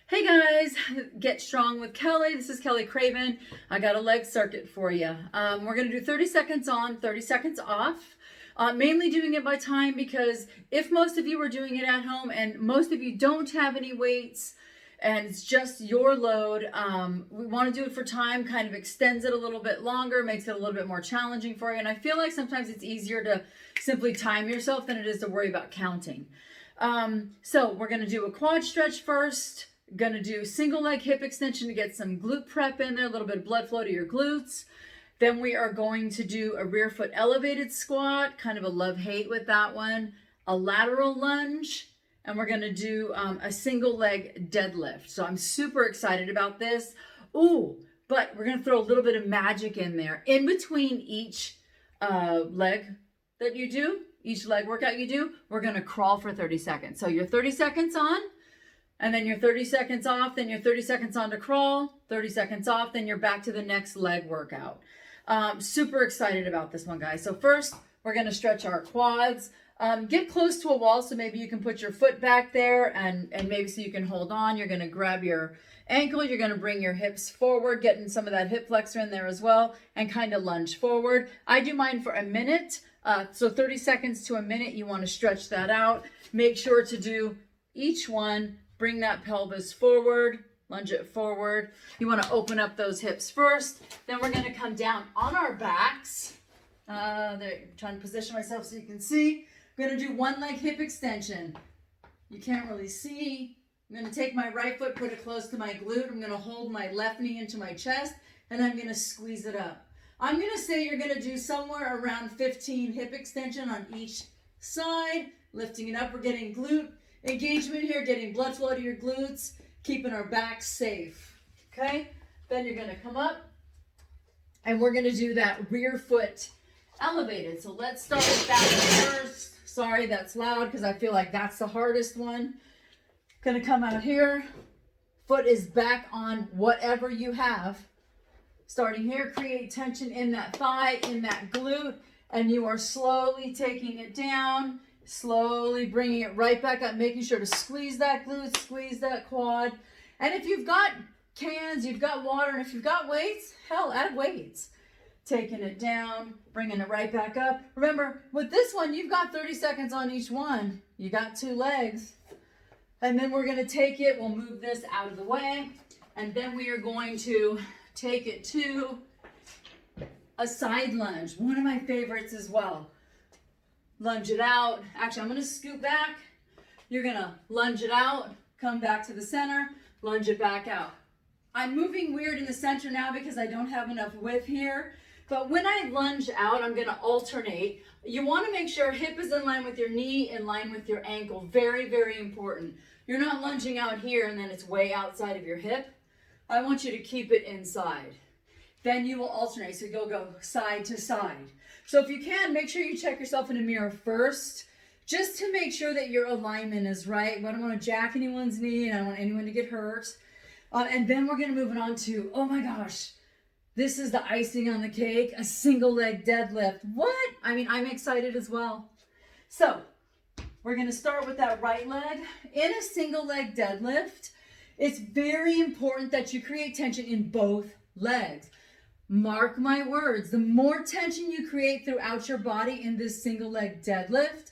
Hey guys, Get Strong with Kelly. This is Kelly Craven. I got a leg circuit for you. We're going to do 30 seconds on, 30 seconds off. Mainly doing it by time because if most of you are doing it at home and most of you don't have any weights and it's just your load, we want to do it for time, kind of extends it a little bit longer, makes it a little bit more challenging for you. And I feel like sometimes it's easier to simply time yourself than it is to worry about counting. So we're going to do a quad stretch first. Going to do single leg hip extension to get some glute prep in there, a little bit of blood flow to your glutes. Then we are going to do a rear foot elevated squat, kind of a love-hate with that one, a lateral lunge, and we're going to do a single leg deadlift. So I'm super excited about this. Ooh, but we're going to throw a little bit of magic in there. In between each leg that you do, each leg workout you do, we're going to crawl for 30 seconds. So you're 30 seconds on, and then you're 30 seconds off, then you're 30 seconds on to crawl, 30 seconds off, then you're back to the next leg workout. Super excited about this one, guys. So first, we're going to stretch our quads. Get close to a wall so maybe you can put your foot back there and maybe so you can hold on. You're going to grab your ankle. You're going to bring your hips forward, getting some of that hip flexor in there as well, and kind of lunge forward. I do mine for a minute. So 30 seconds to a minute, you want to stretch that out. Make sure to do each one. Bring that pelvis forward, lunge it forward. You want to open up those hips first. Then we're going to come down on our backs. I'm trying to position myself so you can see. I'm going to do one leg hip extension. You can't really see. I'm going to take my right foot, put it close to my glute. I'm going to hold my left knee into my chest, and I'm going to squeeze it up. I'm going to say you're going to do somewhere around 15 hip extension on each side. Lifting it up, we're getting glute engagement here, getting blood flow to your glutes, keeping our backs safe. Okay? Then you're going to come up and we're going to do that rear foot elevated. So let's start with that one first. Sorry, that's loud because I feel like that's the hardest one. Going to come out here. Foot is back on whatever you have. Starting here, create tension in that thigh, in that glute, and you are slowly taking it down. Slowly bringing it right back up, making sure to squeeze that glute, squeeze that quad. And if you've got cans, you've got water, and if you've got weights, hell, add weights. Taking it down, bringing it right back up. Remember, with this one, you've got 30 seconds on each one. You got 2 legs. And then we're going to take it, we'll move this out of the way, and then we are going to take it to a side lunge. One of my favorites as well. Lunge it out. Actually, I'm going to scoot back. You're going to lunge it out, come back to the center, lunge it back out. I'm moving weird in the center now because I don't have enough width here. But when I lunge out, I'm going to alternate. You want to make sure hip is in line with your knee, in line with your ankle. Very, very important. You're not lunging out here and then it's way outside of your hip. I want you to keep it inside. Then you will alternate. So you'll go side to side. So if you can, make sure you check yourself in a mirror first, just to make sure that your alignment is right. I don't want to jack anyone's knee, and I don't want anyone to get hurt. And then we're going to move it on to, oh my gosh, this is the icing on the cake, a single leg deadlift. What? I mean, I'm excited as well. So we're going to start with that right leg. In a single leg deadlift, it's very important that you create tension in both legs. Mark my words, the more tension you create throughout your body in this single leg deadlift,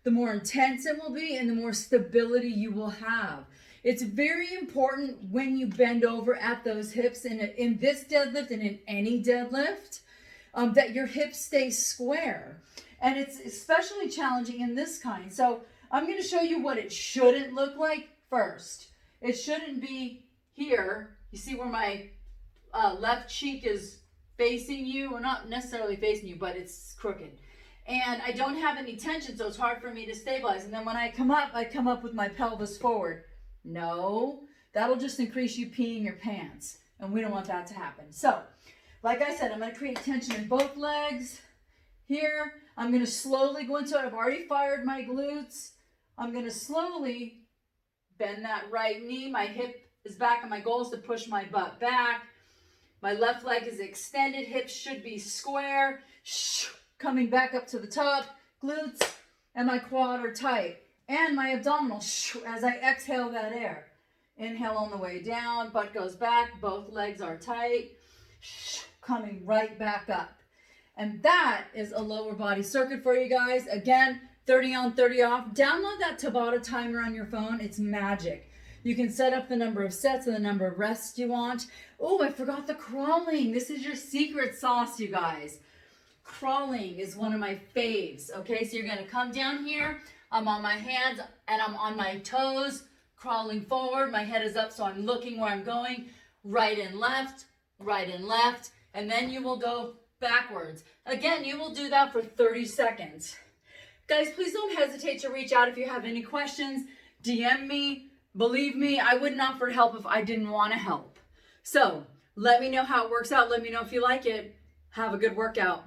the more intense it will be and the more stability you will have. It's very important when you bend over at those hips in this deadlift and in any deadlift, that your hips stay square. And it's especially challenging in this kind. So I'm going to show you what it shouldn't look like first. It shouldn't be here. You see where my left cheek is facing you, or not necessarily facing you, but it's crooked. And I don't have any tension, so it's hard for me to stabilize. And then when I come up with my pelvis forward. No, that'll just increase you peeing your pants. And we don't want that to happen. So, like I said, I'm going to create tension in both legs. Here, I'm going to slowly go into it. I've already fired my glutes. I'm going to slowly bend that right knee. My hip is back, and my goal is to push my butt back. My left leg is extended. Hips should be square. Coming back up to the top. Glutes and my quad are tight. And my abdominal as I exhale that air. Inhale on the way down, butt goes back, both legs are tight, coming right back up. And that is a lower body circuit for you guys. Again, 30 on, 30 off. Download that Tabata timer on your phone. It's magic. You can set up the number of sets and the number of rests you want. Oh, I forgot the crawling. This is your secret sauce, you guys. Crawling is one of my faves. Okay, so you're going to come down here. I'm on my hands and I'm on my toes, crawling forward. My head is up, so I'm looking where I'm going. Right and left, and then you will go backwards. Again, you will do that for 30 seconds. Guys, please don't hesitate to reach out if you have any questions. DM me. Believe me, I wouldn't offer help if I didn't want to help. So let me know how it works out. Let me know if you like it. Have a good workout.